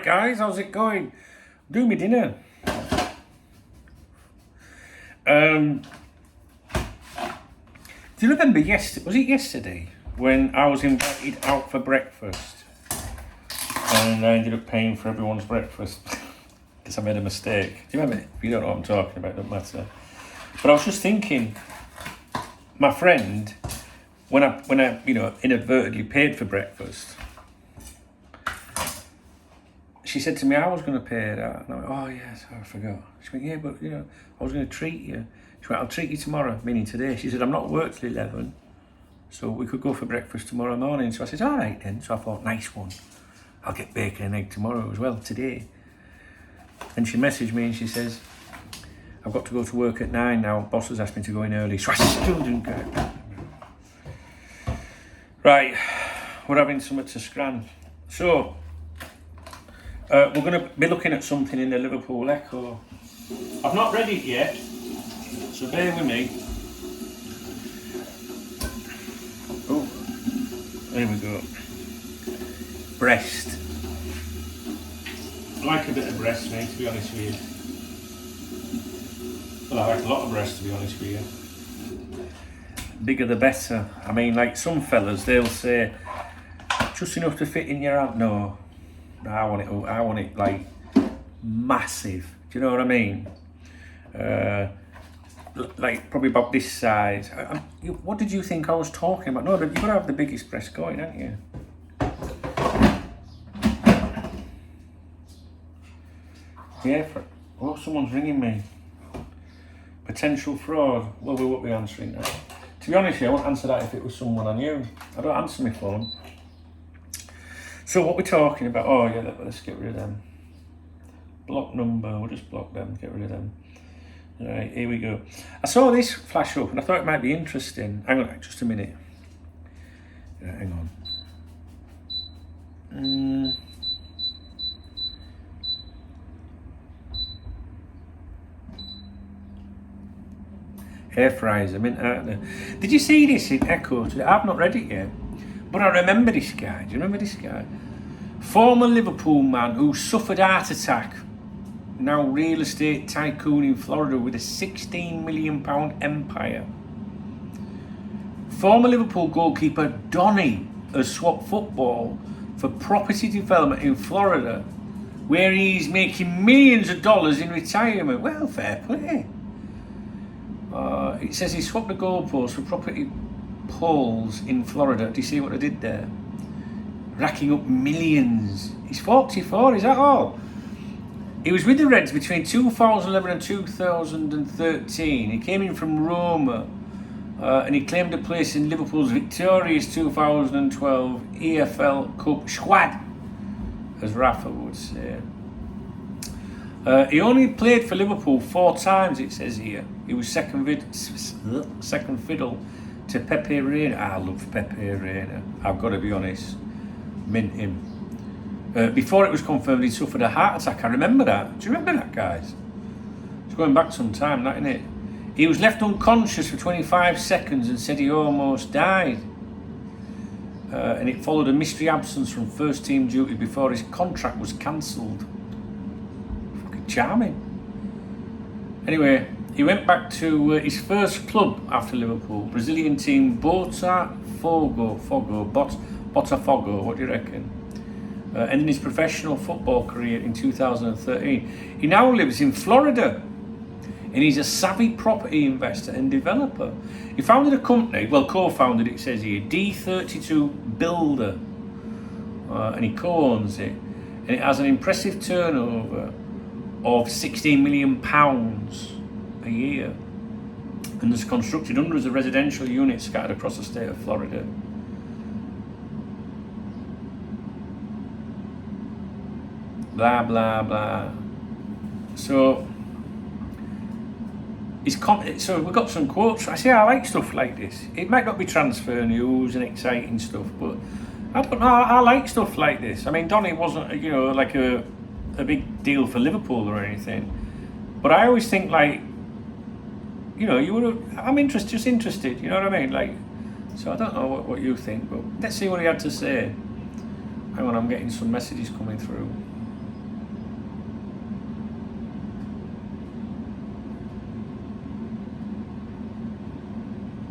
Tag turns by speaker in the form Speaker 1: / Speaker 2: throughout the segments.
Speaker 1: Right guys, how's it going? Do me dinner. Do you remember yesterday when I was invited out for breakfast and I ended up paying for everyone's breakfast because I made a mistake? Do you remember? If you don't know what I'm talking about, it doesn't matter. But I was just thinking, my friend, when I inadvertently paid for breakfast, she said to me, I was going to pay that. And I went, oh, yes, I forgot. She went, yeah, but, I was going to treat you. She went, I'll treat you tomorrow, meaning today. She said, I'm not at work till 11, so we could go for breakfast tomorrow morning. So I said, all right then. So I thought, nice one. I'll get bacon and egg tomorrow as well, today. And she messaged me and she says, I've got to go to work at 9 now. Boss has asked me to go in early, so I still didn't go. Right, we're having something to scran. So, we're going to be looking at something in the Liverpool Echo. I've not read it yet, so bear with me. Oh, there we go. Breast. I like a bit of breast, mate, to be honest with you. Well, I like a lot of breast, to be honest with you. Bigger the better. I mean, like some fellas, they'll say, just enough to fit in your hand. No. I want it like massive. Do you know what I mean? Like probably about this size. What did you think I was talking about? No, you've got to have the biggest breast going, haven't you? Yeah. Oh, someone's ringing me. Potential fraud. Well, we won't be answering that. To be honest, I won't answer that if it was someone I knew. I don't answer my phone. So what we're talking about, oh yeah, let's get rid of them. Block number, we'll just block them, get rid of them. All right, here we go. I saw this flash up and I thought it might be interesting. Hang on, just a minute. Hang on. Air fryers, I meant out there. Did you see this in Echo today? I've not read it yet. But I remember this guy. Do you remember this guy? Former Liverpool man who suffered heart attack. Now real estate tycoon in Florida with a £16 million empire. Former Liverpool goalkeeper Donny has swapped football for property development in Florida, where he's making millions of dollars in retirement. Well, fair play. It says he swapped the goalpost for property poles in Florida. Do you see what I did there? Racking up millions. He's 44, is that all? He was with the Reds between 2011 and 2013. He came in from Roma and he claimed a place in Liverpool's victorious 2012 EFL Cup squad, as Rafa would say. He only played for Liverpool 4 times, it says here. He was second fiddle to Pepe Reina. I love Pepe Reina, I've got to be honest. Mint him. Before it was confirmed he'd suffered a heart attack. I remember that. Do you remember that, guys? It's going back some time, that, isn't it? He was left unconscious for 25 seconds and said he almost died. And it followed a mystery absence from first team duty before his contract was cancelled. Fucking charming. Anyway, he went back to his first club after Liverpool, Brazilian team Botafogo, what do you reckon? Ending his professional football career in 2013. He now lives in Florida and he's a savvy property investor and developer. He founded a company, well, co-founded, it says here, D32 Builder, and he co-owns it, and it has an impressive turnover of £16 million a year, and has constructed hundreds of residential units scattered across the state of Florida. Blah blah blah. So so we've got some quotes. I say I like stuff like this. It might not be transfer news and exciting stuff, but I don't know. I like stuff like this. I mean, Donny wasn't like a big deal for Liverpool or anything, but I always think like I'm just interested. You know what I mean? Like, so I don't know what you think, but let's see what he had to say. Hang on, I'm getting some messages coming through.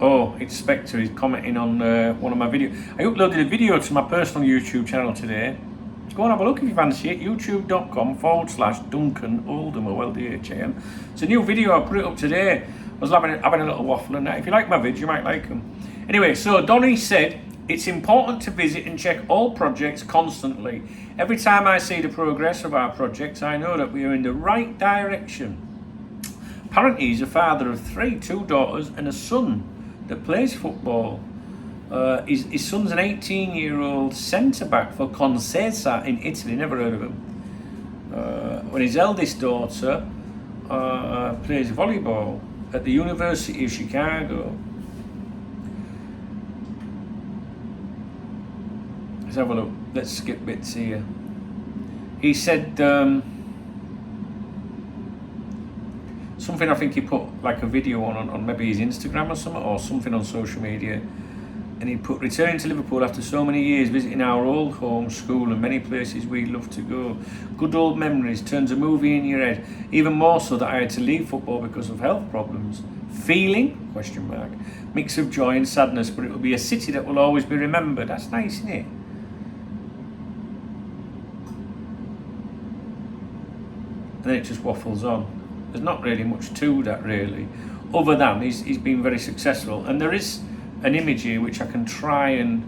Speaker 1: Oh, it's Spectre. He's commenting on one of my videos. I uploaded a video to my personal YouTube channel today. Go and have a look if you fancy it. youtube.com/Duncan Oldham, or LDHAM. It's a new video. I put it up today. I was having a little waffle and that. If you like my vids, you might like them. Anyway, so Donny said, it's important to visit and check all projects constantly. Every time I see the progress of our projects, I know that we are in the right direction. Apparently, he's a father of 3, 2 daughters and a son that plays football. His son's an 18-year-old centre-back for Concesa in Italy. Never heard of him. When his eldest daughter plays volleyball at the University of Chicago. Let's have a look. Let's skip bits here. He said something, I think he put like a video on maybe his Instagram or something on social media. And he put, returning to Liverpool after so many years, visiting our old home, school and many places we love to go. Good old memories, turns a movie in your head. Even more so that I had to leave football because of health problems. Feeling, ? Mix of joy and sadness, but it will be a city that will always be remembered. That's nice, isn't it? And then it just waffles on. There's not really much to that really, other than he's been very successful. And there is an image here which I can try and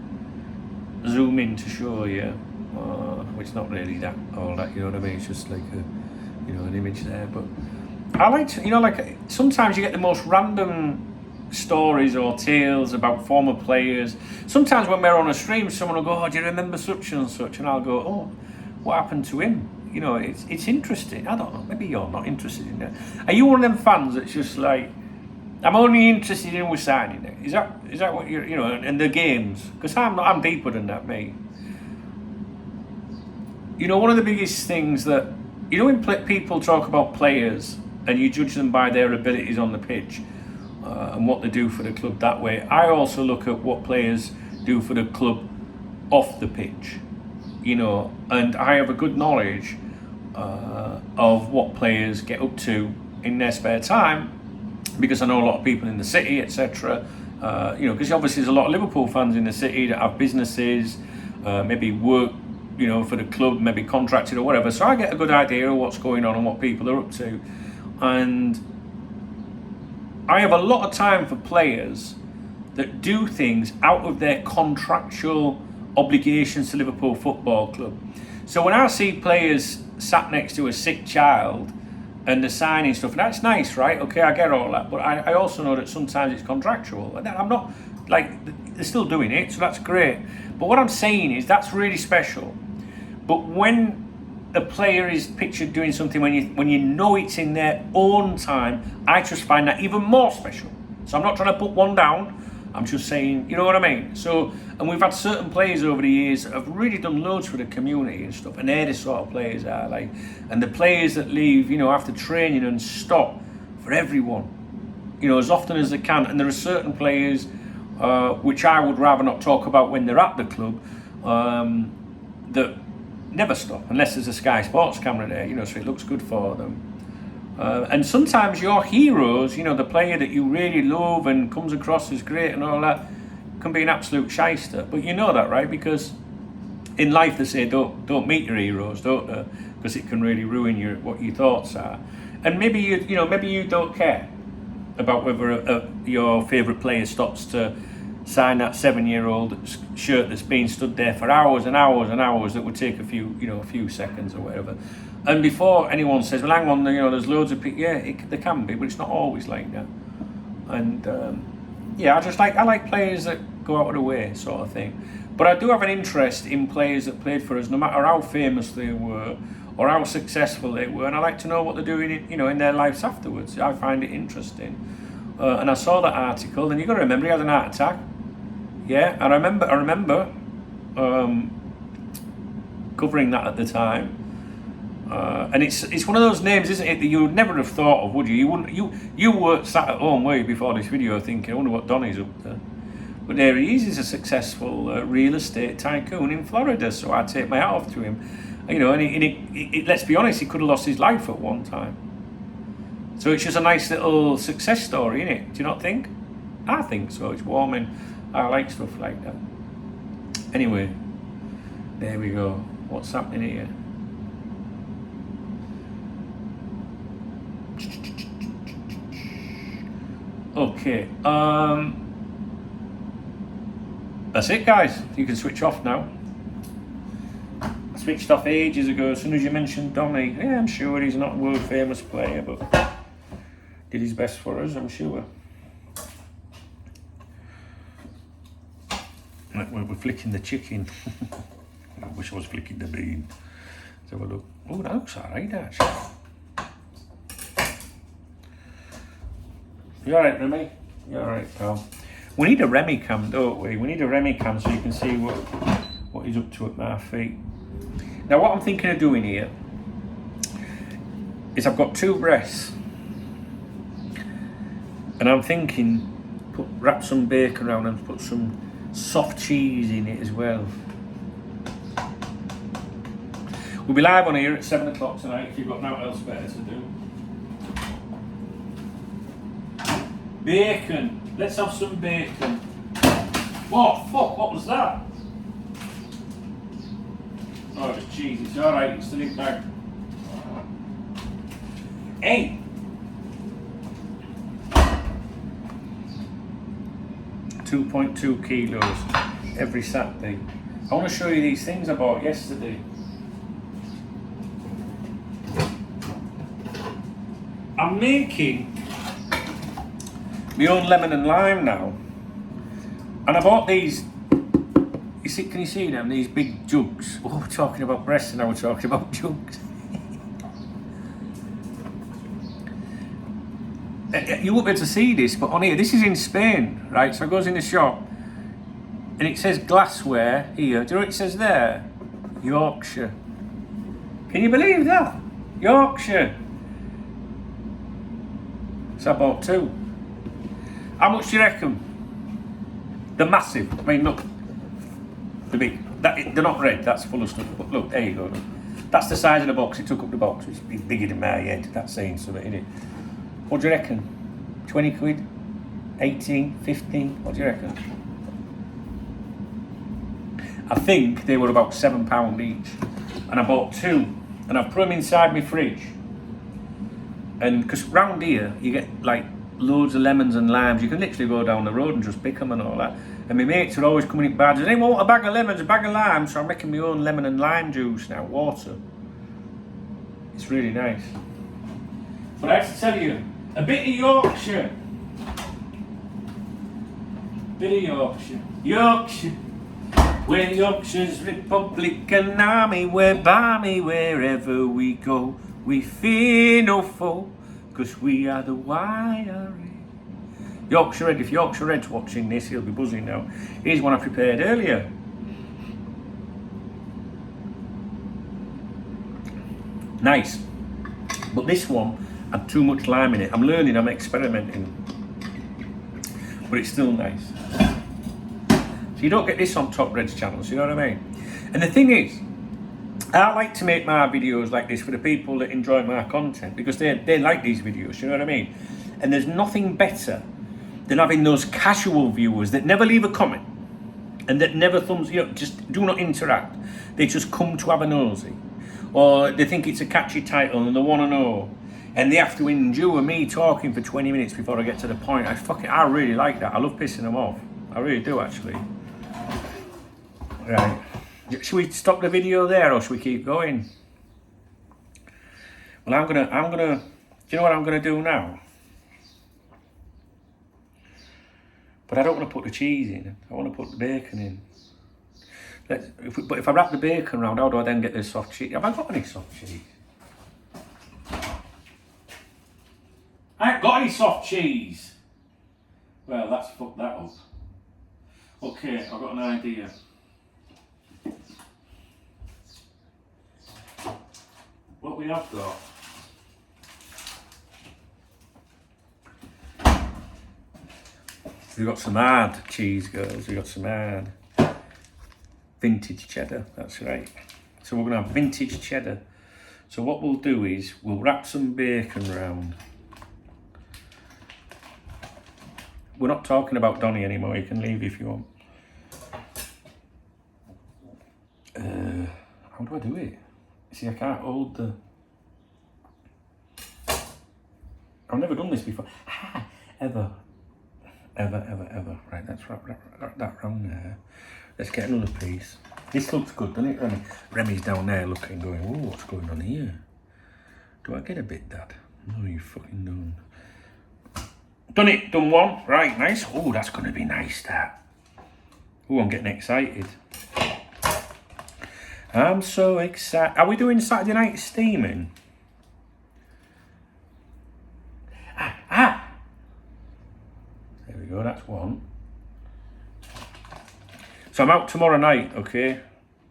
Speaker 1: zoom in to show you, which is not really that all that, you know what I mean, it's just like a, you know, an image there. But I like to, you know, like sometimes you get the most random stories or tales about former players. Sometimes when we're on a stream, someone will go, oh, do you remember such and such? And I'll go, oh, what happened to him? You know, it's interesting. I don't know, maybe you're not interested in that. Are you one of them fans that's just like, I'm only interested in what's signing it? Is that what you're, you know, and the games? Because I'm deeper than that, mate. You know, one of the biggest things that, you know, when people talk about players and you judge them by their abilities on the pitch and what they do for the club that way, I also look at what players do for the club off the pitch, you know, and I have a good knowledge of what players get up to in their spare time, because I know a lot of people in the city, etc. You know, because obviously there's a lot of Liverpool fans in the city that have businesses, maybe work, you know, for the club, maybe contracted or whatever. So I get a good idea of what's going on and what people are up to. And I have a lot of time for players that do things out of their contractual obligations to Liverpool Football Club. So when I see players sat next to a sick child and the signing stuff, that's nice, right? Okay, I get all that, but I also know that sometimes it's contractual. And I'm not, like, they're still doing it, so that's great. But what I'm saying is that's really special. But when a player is pictured doing something when you know it's in their own time, I just find that even more special. So I'm not trying to put one down, I'm just saying, you know what I mean? So, and we've had certain players over the years that have really done loads for the community and stuff, and they're the sort of players that I like. And the players that leave, you know, after training and stop for everyone, you know, as often as they can. And there are certain players which I would rather not talk about when they're at the club, that never stop, unless there's a Sky Sports camera there, you know, so it looks good for them. And sometimes your heroes, you know, the player that you really love and comes across as great and all that, can be an absolute shyster. But you know that, right? Because in life they say don't meet your heroes, don't they? Because it can really ruin what your thoughts are. And maybe you don't care about whether your favourite player stops to sign that 7-year-old shirt that's been stood there for hours and hours and hours, that would take a few seconds or whatever. And before anyone says, well, hang on, you know, there's loads of people. Yeah, there can be, but it's not always like that. And yeah, I like players that go out of the way, sort of thing. But I do have an interest in players that played for us, no matter how famous they were or how successful they were, and I like to know what they're doing, you know, in their lives afterwards. I find it interesting. And I saw that article, and you've got to remember he had an heart attack. Yeah, and I remember covering that at the time. And it's one of those names, isn't it, that you would never have thought of, would you? You were sat at home, were you, before this video, thinking, I wonder what Donny's up to. But there he is. He's a successful real estate tycoon in Florida. So I take my hat off to him. You know, and let's be honest, he could have lost his life at one time. So it's just a nice little success story, isn't it? Do you not think? I think so. It's warming. I like stuff like that. Anyway, there we go. What's happening here? Okay. That's it, guys. You can switch off now. I switched off ages ago as soon as you mentioned Donny. Yeah, I'm sure he's not a world famous player, but did his best for us, I'm sure. We're flicking the chicken. I wish I was flicking the bean. Let's have a look. Oh, that looks alright, actually. You alright, Remy? You alright, pal? We need a Remy cam, don't we? We need a Remy cam so you can see what he's up to at my feet. Now, what I'm thinking of doing here is I've got 2 breasts. And I'm thinking, wrap some bacon around and put some soft cheese in it as well. We'll be live on here at 7 o'clock tonight if you've got nothing else better to do. Bacon. Let's have some bacon. What? Fuck, what was that? Oh, it was cheese. It's alright, it's the big bag. Hey! 2.2 kilos every Saturday. I want to show you these things I bought yesterday. I'm making my own lemon and lime now, and I bought these. You see? Can you see them? These big jugs. Oh, we're talking about breasts, and now we're talking about jugs. You won't be able to see this, but on here, this is in Spain, right? So I goes in the shop, and it says glassware here. Do you know what it says there? Yorkshire. Can you believe that? Yorkshire. So I bought 2. How much do you reckon? They're massive. I mean, look. They're big. They're not red, that's full of stuff. But look, there you go. Look. That's the size of the box. It took up the box. It's bigger than my head. That's saying something, isn't it? What do you reckon? 20 quid? 18? 15? What do you reckon? I think they were about £7 each. And I bought 2. And I've put them inside my fridge. And because round here, you get like loads of lemons and limes. You can literally go down the road and just pick them and all that. And my mates are always coming in bags. They want a bag of lemons, a bag of limes. So I'm making my own lemon and lime juice now, water. It's really nice. But I have to tell you, a bit of Yorkshire. Bit of Yorkshire. Yorkshire. We're Yorkshire's Republican Army. We're balmy wherever we go. We fear no foe, 'cause we are the YRA. Yorkshire Red, if Yorkshire Red's watching this, he'll be buzzing now. Here's one I prepared earlier. Nice. But this one had too much lime in it. I'm learning, I'm experimenting. But it's still nice. So you don't get this on Top Red's channels, you know what I mean? And the thing is, I like to make my videos like this for the people that enjoy my content, because they like these videos, you know what I mean? And there's nothing better than having those casual viewers that never leave a comment and that never just do not interact. They just come to have a nosy, or they think it's a catchy title and they want to know, and they have to endure me talking for 20 minutes before I get to the point. I really like that. I love pissing them off. I really do, actually. Right. Should we stop the video there, or should we keep going? Well, I'm gonna, do you know what I'm gonna do now? But I don't want to put the cheese in. I want to put the bacon in. But if I wrap the bacon around, how do I then get the soft cheese? Have I got any soft cheese? I ain't got any soft cheese. Well, let's fuck that up. Okay, I've got an idea. What we have got, we've got some hard cheese, girls. We've got some hard vintage cheddar, that's right. So we're going to have vintage cheddar. So what we'll do is we'll wrap some bacon round. we're not talking about Donny anymore. You can leave if you want. How do I do it? See, I can't hold the... I've never done this before. Ever. Right, that's that round there. Let's get another piece. This looks good, doesn't it, Remy? Remy's down there looking, going, oh, what's going on here? Do I get a bit, Dad? No, you fucking don't. Done it, done one. Right, nice. Oh, that's going to be nice, that. Oh, I'm getting excited. I'm so excited. Are we doing Saturday night steaming? There we go, that's one. So I'm out tomorrow night, okay?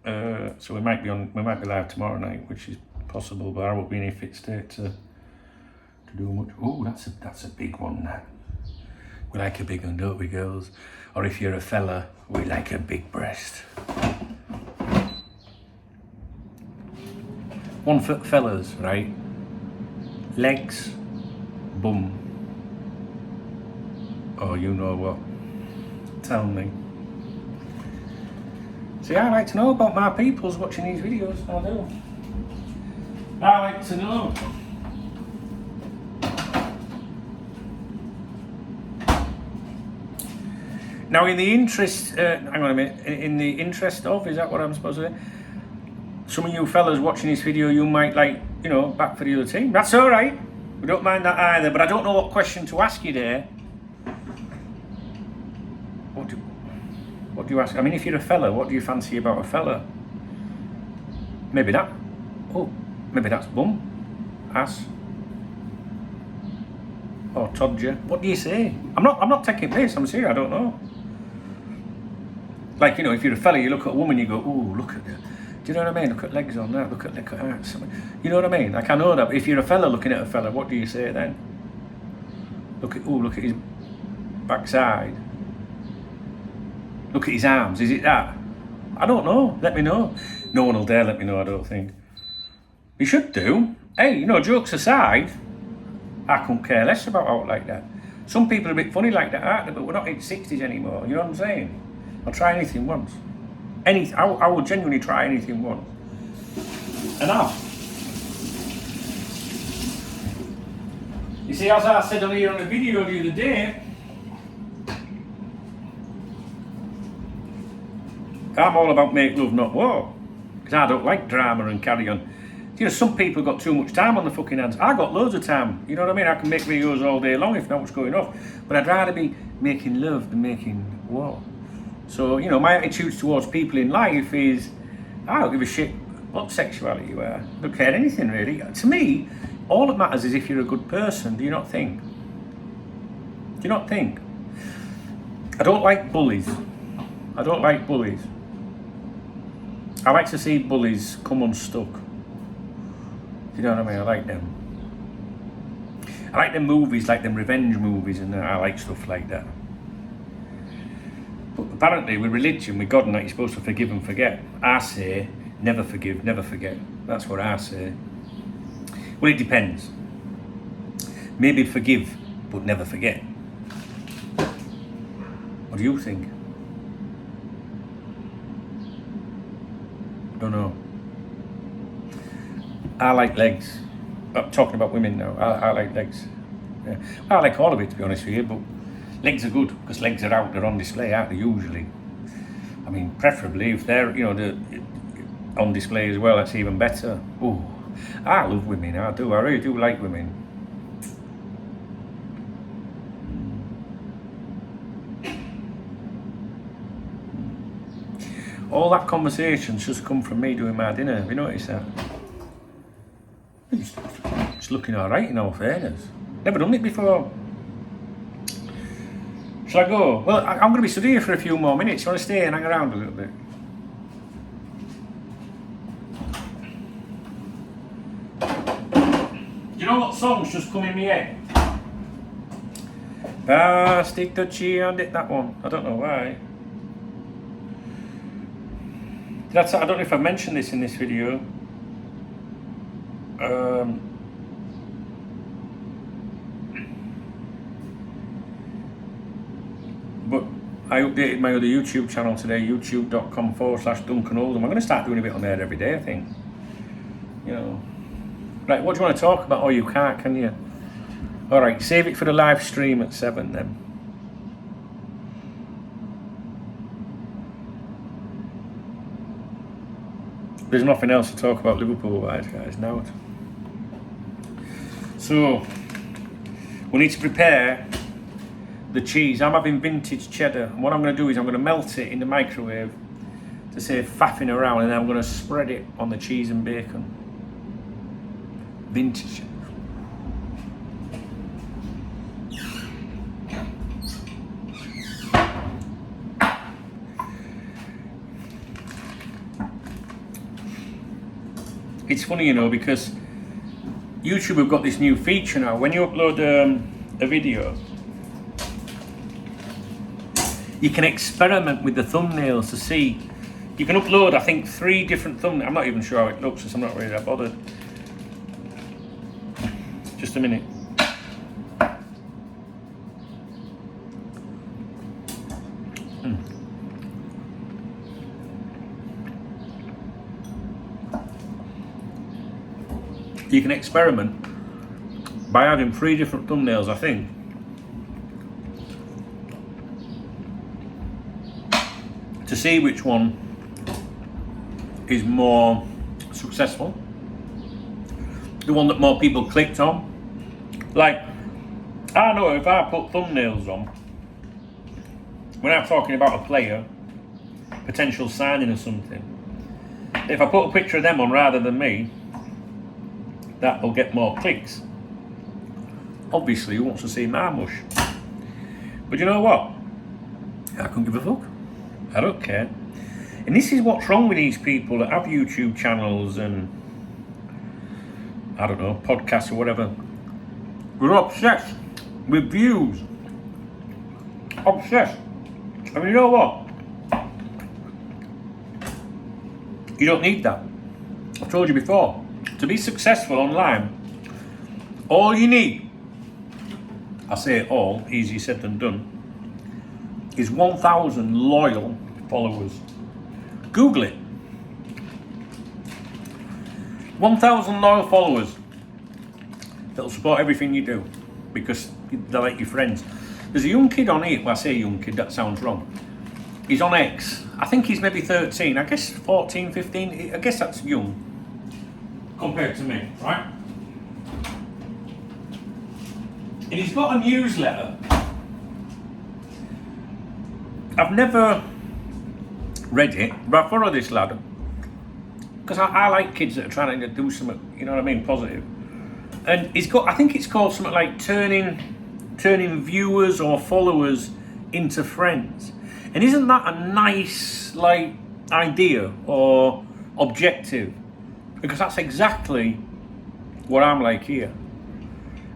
Speaker 1: So we might be live tomorrow night, which is possible, but I won't be in a fit state to do much. Oh, that's a big one, that. We like a big one, don't we, girls? Or if you're a fella, we like a big breast. One for fellas, right? Legs, bum. Oh, you know what? Tell me. See, I like to know about my peoples watching these videos. I do. I like to know. Now, in the interest, hang on a minute. In the interest of, is that what I'm supposed to say? Some of you fellas watching this video, you might like, you know, back for the other team. That's all right. We don't mind that either. But I don't know what question to ask you there. What do you ask? I mean, if you're a fella, what do you fancy about a fella? Maybe that. Oh, maybe that's bum, ass, or todger. What do you say? I'm not taking this. I'm serious. I don't know. Like, you know, if you're a fella, you look at a woman, you go, ooh, look at her. Do you know what I mean? Look at legs on that. Look at arms. You know what I mean? Like, I know that. But if you're a fella looking at a fella, what do you say then? Look at his backside. Look at his arms. Is it that? I don't know. Let me know. No one will dare let me know, I don't think. You should do. Hey, you know, jokes aside, I couldn't care less about out like that. Some people are a bit funny like that, aren't they? But we're not in 60s anymore. You know what I'm saying? I'll try anything once. I will genuinely try anything once. Enough. You see, as I said on here on the video the other day, I'm all about make love, not war. Because I don't like drama and carry on. You know, some people got too much time on the fucking hands. I got loads of time. You know what I mean? I can make videos all day long if not what's going off. But I'd rather be making love than making war. So, you know, my attitude towards people in life is, I don't give a shit what sexuality you are. I don't care anything really. To me, all that matters is if you're a good person. Do you not think? Do you not think? I don't like bullies. I don't like bullies. I like to see bullies come unstuck. You know what I mean? I like them. I like them movies, like them revenge movies, and I like stuff like that. But apparently with religion, with God and that, you're supposed to forgive and forget. I say, never forgive, never forget. That's what I say. Well, it depends. Maybe forgive, but never forget. What do you think? Don't know. I like legs. I'm talking about women now. I like legs. Yeah. Well, I like all of it, to be honest with you, but legs are good because legs are out. They're on display, aren't they? Usually. I mean, preferably if they're, you know, they're on display as well. That's even better. Oh, I love women. I do. I really do like women. All that conversation's just come from me doing my dinner. Have you noticed that? It's looking alright in all fairness. Never done it before. Shall I go? Well, I'm going to be stood here for a few more minutes. You want to stay and hang around a little bit? Do you know what song's just come in my head? Stick the chi on it, that one. I don't know why. I don't know if I've mentioned this in this video. I updated my other YouTube channel today, youtube.com/Duncan Oldham. I'm going to start doing a bit on there every day, I think. You know. Right, what do you want to talk about? Oh, you can't, can you? Alright, save it for the live stream at 7 then. There's nothing else to talk about Liverpool-wise, guys, now. So, we need to prepare the cheese. I'm having vintage cheddar, and what I'm going to do is I'm going to melt it in the microwave to save faffing around, and then I'm going to spread it on the cheese and bacon. Vintage cheddar. It's funny, you know, because YouTube have got this new feature now. When you upload a video, you can experiment with the thumbnails to see. You can upload, I think, 3 different thumbnails. I'm not even sure how it looks, so I'm not really that bothered. Just a minute. You can experiment by having 3 different thumbnails, I think. To see which one is more successful. The one that more people clicked on. Like, I know if I put thumbnails on, when I'm talking about a player, potential signing or something, if I put a picture of them on rather than me, that will get more clicks. Obviously, who wants to see my mush? But you know what? I couldn't give a fuck. I don't care. And this is what's wrong with these people that have YouTube channels and, I don't know, podcasts or whatever. We're obsessed with views. Obsessed. And you know what? You don't need that. I've told you before. To be successful online, all you need, I say all, easier said than done, is 1,000 loyal followers. Google it. 1,000 loyal followers that'll support everything you do because they're like your friends. There's a young kid on here, well, I say young kid, that sounds wrong. He's on X. I think he's maybe 13, I guess 14, 15, I guess that's young. Compared to me, right? And he's got a newsletter. I've never read it, but I follow this lad because I like kids that are trying to do something, you know what I mean, positive. And he's got, I think it's called something like turning viewers or followers into friends. And isn't that a nice like idea or objective? Because that's exactly what I'm like here.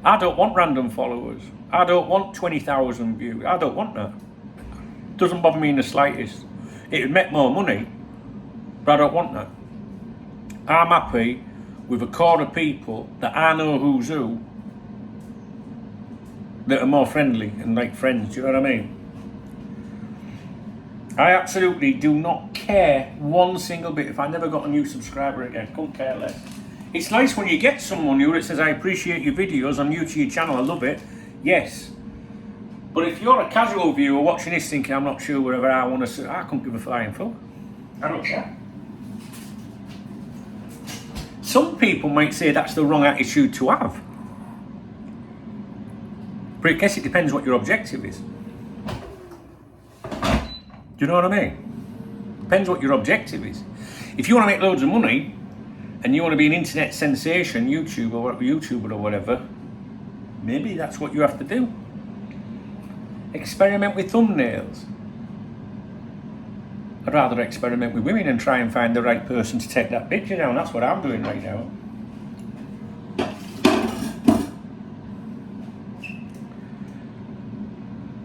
Speaker 1: I don't want random followers. I don't want 20,000 views. I don't want that. Doesn't bother me in the slightest. It would make more money, but I don't want that. I'm happy with a core of people that I know who's who, that are more friendly and like friends, do you know what I mean? I absolutely do not care one single bit if I never got a new subscriber again. Couldn't care less. It's nice when you get someone new that says, I appreciate your videos, I'm new to your channel, I love it. Yes. But if you're a casual viewer watching this thinking, I'm not sure whatever I want to say, I couldn't give a flying fuck. I don't care. Some people might say that's the wrong attitude to have. But I guess it depends what your objective is. Do you know what I mean? Depends what your objective is. If you want to make loads of money and you want to be an internet sensation, YouTuber or whatever, maybe that's what you have to do. Experiment with thumbnails. I'd rather experiment with women and try and find the right person to take that picture down. That's what I'm doing right now.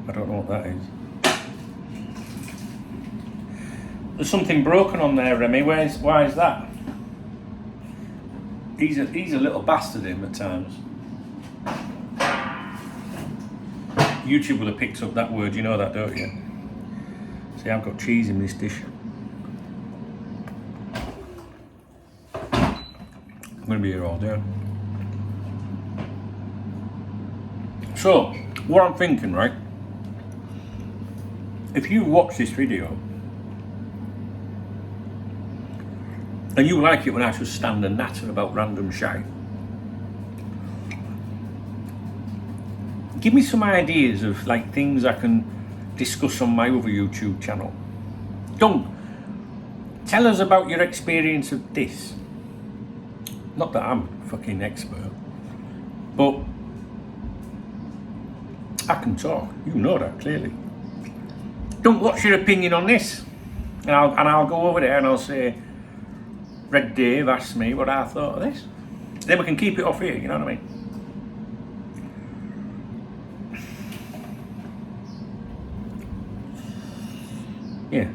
Speaker 1: I don't know what that is. There's something broken on there, Remy. Why is that? He's a little bastard him at times. YouTube will have picked up that word, you know that, don't you? See, I've got cheese in this dish. I'm going to be here all day. So, what I'm thinking, right? If you watch this video and you like it when I just stand and natter about random shite, give me some ideas of like things I can discuss on my other YouTube channel. Don't tell us about your experience of this. Not that I'm a fucking expert, but I can talk. You know that clearly. Don't, what's your opinion on this? And I'll go over there and I'll say, Red Dave asked me what I thought of this. Then we can keep it off here, you know what I mean? Yeah,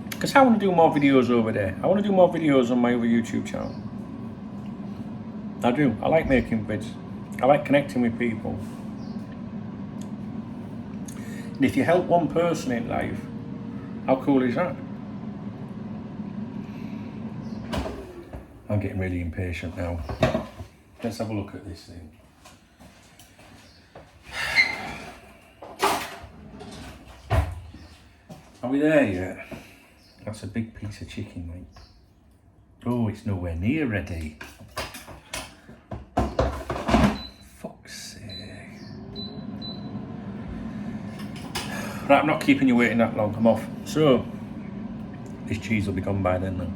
Speaker 1: because I want to do more videos over there. I want to do more videos on my other YouTube channel. I do. I like making vids. I like connecting with people. And if you help one person in life, how cool is that? I'm getting really impatient now. Let's have a look at this thing. Are we there yet? That's a big piece of chicken, mate. Oh, it's nowhere near ready. Fuck's sake. Right, I'm not keeping you waiting that long. I'm off. So, this cheese will be gone by then now.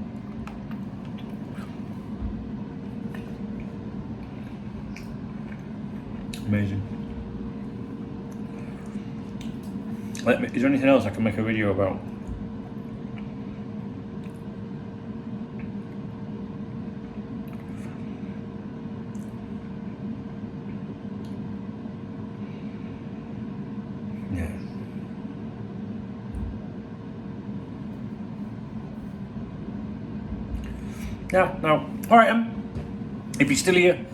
Speaker 1: Amazing. Is there anything else I can make a video about? Yeah. Yeah, no. Alright, if you're still here,